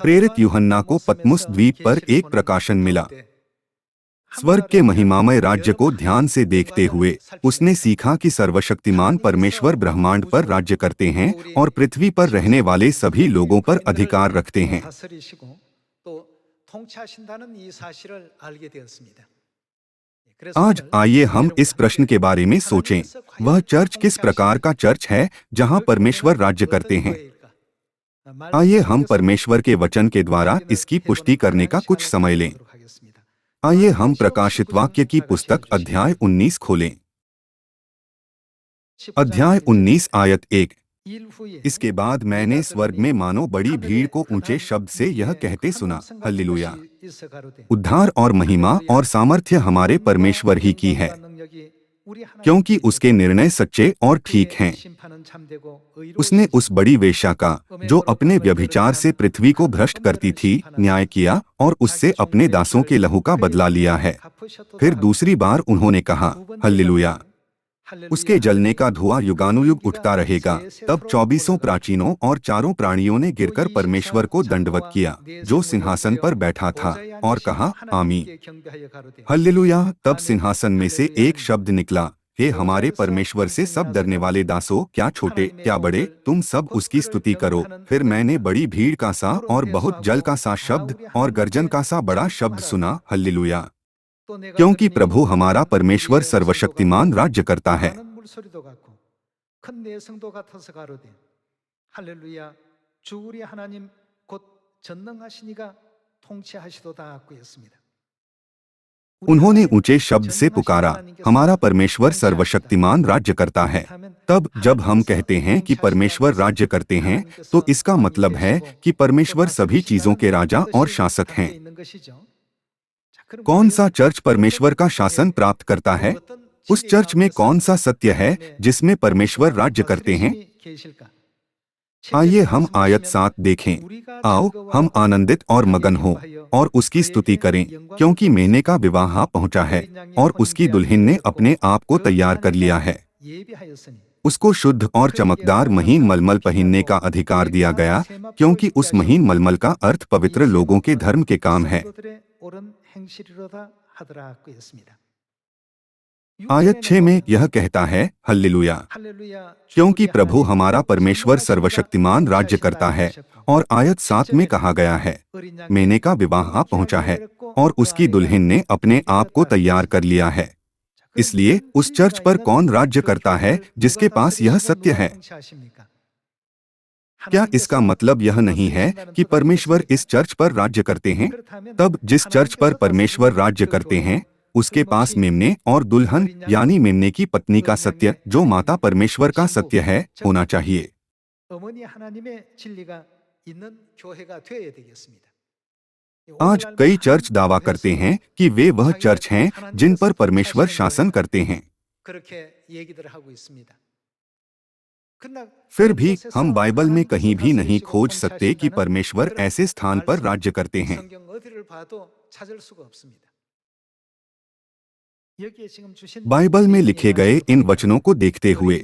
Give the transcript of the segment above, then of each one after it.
प्रेरित यूहन्ना को पतमुस द्वीप पर एक प्रकाशन मिला। स्वर्ग के महिमामय राज्य को ध्यान से देखते हुए उसने सीखा कि सर्वशक्तिमान परमेश्वर ब्रह्मांड पर राज्य करते हैं और पृथ्वी पर रहने वाले सभी लोगों पर अधिकार रखते हैं। आज आइए हम इस प्रश्न के बारे में सोचें, वह चर्च किस प्रकार का चर्च है जहां परमेश्वर राज्य करते हैं? आइए हम परमेश्वर के वचन के द्वारा इसकी पुष्टि करने का कुछ समय लें। आइए हम प्रकाशित वाक्य की पुस्तक अध्याय 19 खोलें। अध्याय 19 आयत 1। इसके बाद मैंने स्वर्ग में मानो बड़ी भीड़ को ऊंचे शब्द से यह कहते सुना, हल्लेलुया! उद्धार और महिमा और सामर्थ्य हमारे परमेश्वर ही की है, क्योंकि उसके निर्णय सच्चे और ठीक हैं। उसने उस बड़ी वेश्या का, जो अपने व्यभिचार से पृथ्वी को भ्रष्ट करती थी, न्याय किया और उससे अपने दासों के लहू का बदला लिया है। फिर दूसरी बार उन्होंने कहा, हल्लेलुया! उसके जलने का धुआं युगानुयुग उठता रहेगा। तब 24 प्राचीनों और 4 प्राणियों ने गिरकर परमेश्वर को दंडवत किया, जो सिंहासन पर बैठा था, और कहा, आमीन, हल्लेलुया! तब सिंहासन में से एक शब्द निकला, हे हमारे परमेश्वर से सब डरने वाले दासों, क्या छोटे क्या बड़े, तुम सब उसकी स्तुति करो। फिर मैंने बड़ी भीड़ का सा और बहुत जल का सा शब्द और गर्जन का सा बड़ा शब्द सुना, हल्लेलुया! क्योंकि प्रभु हमारा परमेश्वर सर्वशक्तिमान राज्य करता है। उन्होंने ऊंचे शब्द से पुकारा, हमारा परमेश्वर सर्वशक्तिमान राज्य करता है। तब जब हम कहते हैं कि परमेश्वर राज्य करते हैं, तो इसका मतलब है कि परमेश्वर सभी चीजों के राजा और शासक हैं। कौन सा चर्च परमेश्वर का शासन प्राप्त करता है? उस चर्च में कौन सा सत्य है जिसमें परमेश्वर राज्य करते हैं? आइए हम आयत 7 देखें। आओ हम आनंदित और मगन हों और उसकी स्तुति करें, क्योंकि मेने का विवाह पहुंचा है और उसकी दुल्हन ने अपने आप को तैयार कर लिया है। उसको शुद्ध और चमकदार महीन मलमल पहनने का अधिकार दिया गया, क्योंकि उस महीन मलमल का अर्थ पवित्र लोगों के धर्म के काम है। आयत 6 में यह कहता है, हल्लेलुया! क्योंकि प्रभु हमारा परमेश्वर सर्वशक्तिमान राज्य करता है। और आयत 7 में कहा गया है, मेने का विवाह पहुंचा है और उसकी दुल्हन ने अपने आप को तैयार कर लिया है। इसलिए उस चर्च पर कौन राज्य करता है जिसके पास यह सत्य है? क्या इसका मतलब यह नहीं है कि परमेश्वर इस चर्च पर राज्य करते हैं? तब जिस चर्च पर परमेश्वर राज्य करते हैं, उसके पास मेमने और दुल्हन यानी मेमने की पत्नी का सत्य, जो माता परमेश्वर का सत्य है, होना चाहिए। आज कई चर्च दावा करते हैं कि वे वह चर्च हैं जिन पर परमेश्वर शासन करते हैं। फिर भी हम बाइबल में कहीं भी नहीं खोज सकते कि परमेश्वर ऐसे स्थान पर राज्य करते हैं। बाइबल में लिखे गए इन वचनों को देखते हुए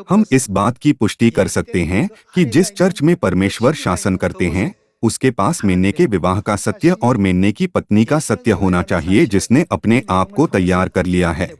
हम इस बात की पुष्टि कर सकते हैं कि जिस चर्च में परमेश्वर शासन करते हैं, उसके पास मेने के विवाह का सत्य और मेने की पत्नी का सत्य होना चाहिए, जिसने अपने आप को तैयार कर लिया है।